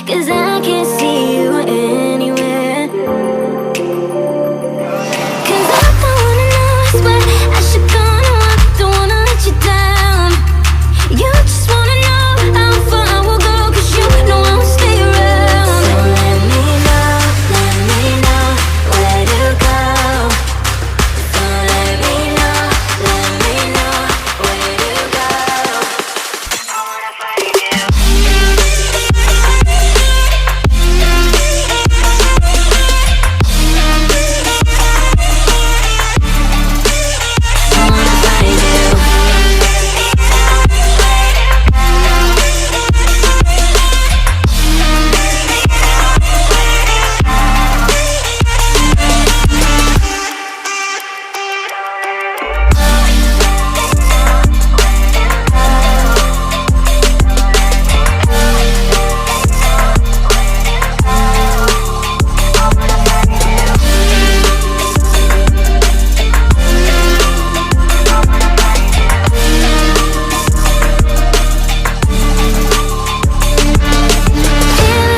'cause I can't see you anywhere. 'Cause I don't wanna know, I swear I should go, no, I don't wanna let you down. You just wanna know how far I will go, 'cause you know I will stay around. So let me know where to go. So let me know where to go. I wanna find you.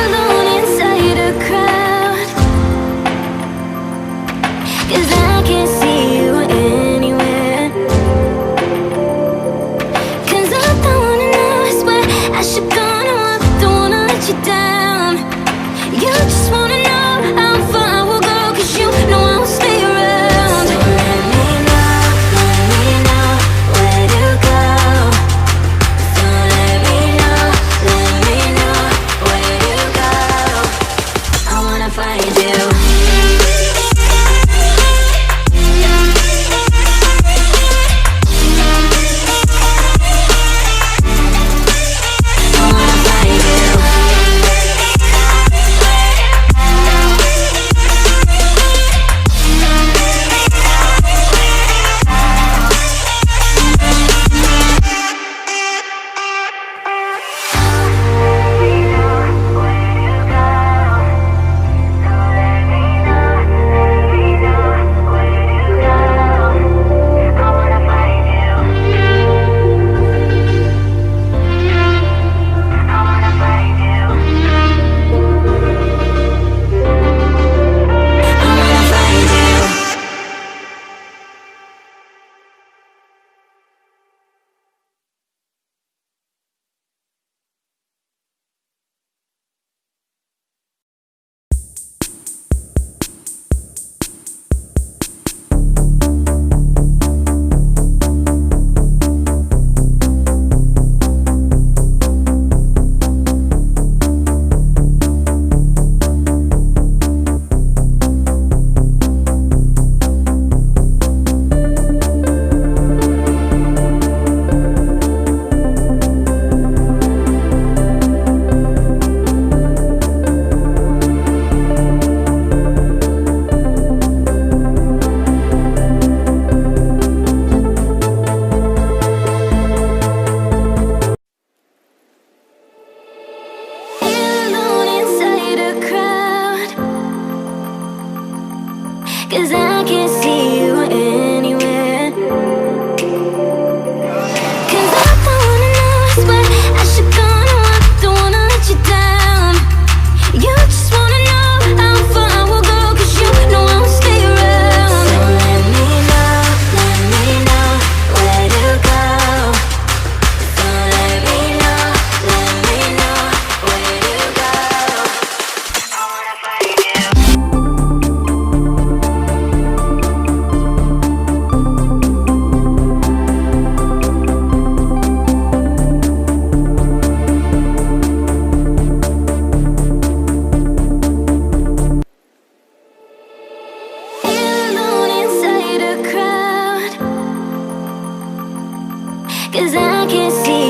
Alone inside a crowd, 'cause I can't see you anywhere. 'Cause I don't wanna know, I swear I should go, no, I don't wanna let you down. You just wanna know how far I will go, 'cause you know I will stay around. So let me know where to go. So let me know where to go. I wanna find you. 'Cause I can't see you anywhere. 'Cause I don't wanna know, I swear I should go, no, I don't wanna let you down. You just wanna know how far I will go, 'cause you know I will stay around. So let me know where to go. So let me know where to go. I wanna find you. Alone inside a crowd, 'cause I can't see